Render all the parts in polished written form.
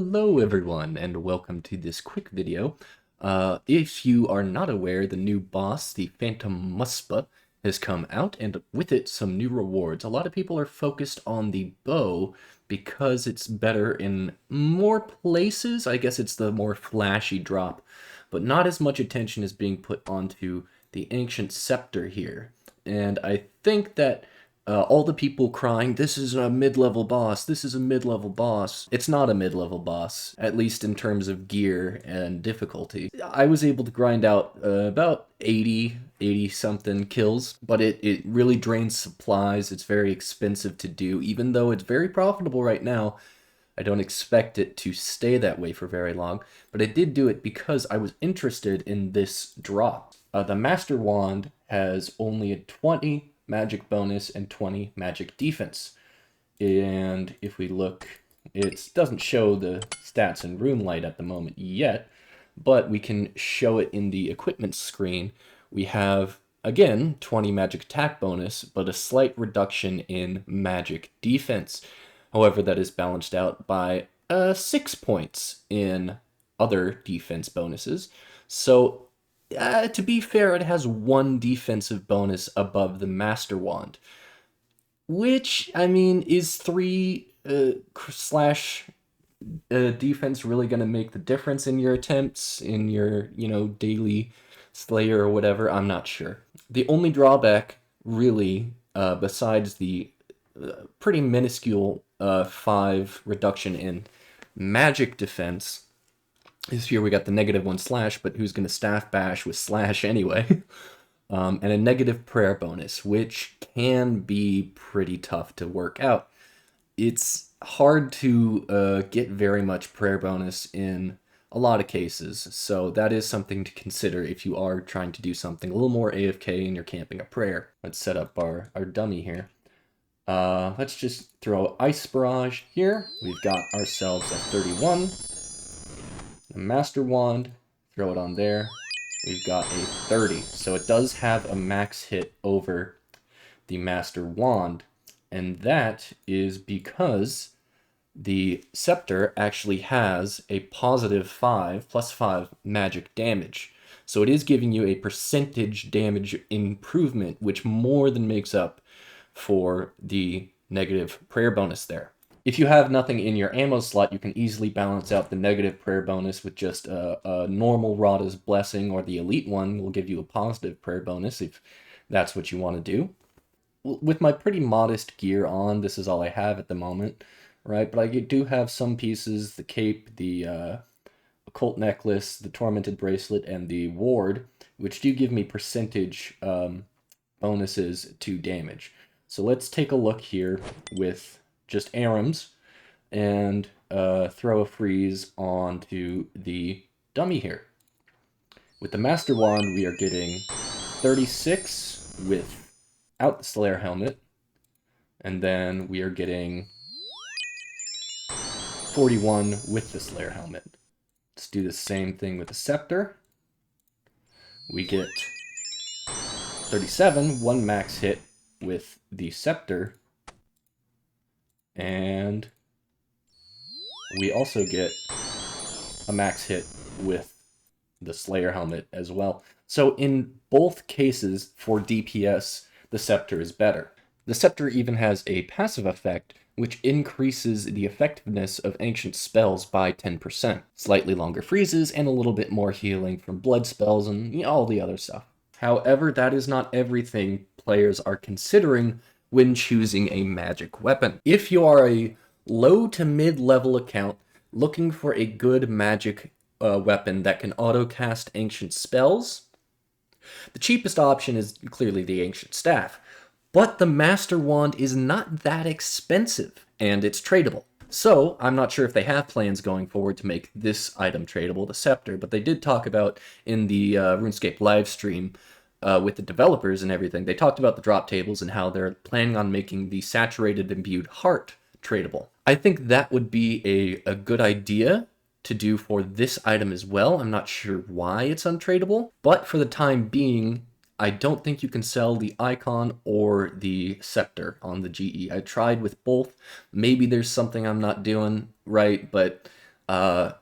Hello everyone, and welcome to this quick video. If you are not aware, the new boss, the Phantom Muspa, has come out, and with it, some new rewards. A lot of people are focused on the bow because it's better in more places. I guess it's the more flashy drop, but not as much attention is being put onto the Ancient Scepter here. And I think that all the people crying, this is a mid-level boss, this is a mid-level boss. It's not a mid-level boss, at least in terms of gear and difficulty. I was able to grind out about 80 something kills, but it really drains supplies. It's very expensive to do, even though it's very profitable right now. I don't expect it to stay that way for very long, but I did do it because I was interested in this drop. The Master Wand has only a 20 magic bonus and 20 magic defense. And if we look, it doesn't show the stats in room light at the moment yet, but we can show it in the equipment screen. We have, again, 20 magic attack bonus, but a slight reduction in magic defense. However, that is balanced out by 6 points in other defense bonuses. So to be fair, it has 1 defensive bonus above the Master Wand, which, I mean, is 3 slash defense really going to make the difference in your attempts, in your, daily Slayer or whatever? I'm not sure. The only drawback, really, besides the pretty minuscule 5 reduction in magic defense, is here we got the -1 slash, but who's going to staff bash with slash anyway? And a negative prayer bonus, which can be pretty tough to work out. It's hard to get very much prayer bonus in a lot of cases, so that is something to consider if you are trying to do something a little more AFK and you're camping a prayer. Let's set up our dummy here. Let's just throw Ice Barrage here. We've got ourselves a 31. The Master Wand, throw it on there. We've got a 30. So it does have a max hit over the Master Wand. And that is because the Scepter actually has a +5, +5 magic damage. So it is giving you a percentage damage improvement, which more than makes up for the negative prayer bonus there. If you have nothing in your ammo slot, you can easily balance out the negative prayer bonus with just a normal Rada's Blessing, or the elite one will give you a positive prayer bonus if that's what you want to do. With my pretty modest gear on, this is all I have at the moment, right? But I do have some pieces, the cape, the occult necklace, the tormented bracelet, and the ward, which do give me percentage bonuses to damage. So let's take a look here with just Arams and throw a freeze onto the dummy here. With the Master Wand, we are getting 36 without the Slayer helmet, and then we are getting 41 with the Slayer helmet. Let's do the same thing with the Scepter. We get 37, 1 max hit with the Scepter, and we also get a max hit with the Slayer helmet as well. So in both cases, for DPS, the Scepter is better. The Scepter even has a passive effect, which increases the effectiveness of ancient spells by 10%. Slightly longer freezes, and a little bit more healing from blood spells, and all the other stuff. However, that is not everything players are considering when choosing a magic weapon. If you are a low to mid-level account looking for a good magic weapon that can auto-cast ancient spells, the cheapest option is clearly the Ancient Staff. But the Master Wand is not that expensive, and it's tradable. So, I'm not sure if they have plans going forward to make this item tradable, the Scepter, but they did talk about in the RuneScape livestream with the developers and everything, they talked about the drop tables and how they're planning on making the Saturated Imbued Heart tradable. I think that would be a good idea to do for this item as well. I'm not sure why it's untradable, but for the time being, I don't think you can sell the icon or the Scepter on the GE. I tried with both. Maybe there's something I'm not doing right, but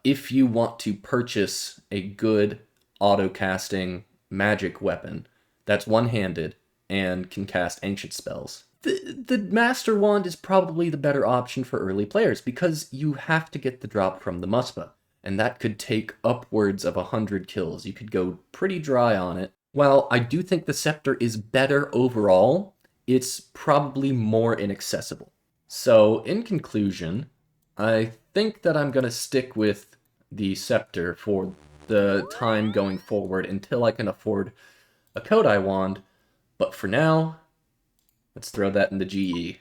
If you want to purchase a good auto-casting magic weapon that's one-handed and can cast ancient spells, the Master Wand is probably the better option for early players because you have to get the drop from the Muspa, and that could take upwards of 100 kills. You could go pretty dry on it. While I do think the Scepter is better overall, it's probably more inaccessible. So, in conclusion, I think that I'm going to stick with the Scepter for the time going forward until I can afford a Kodai wand, but for now, let's throw that in the GE.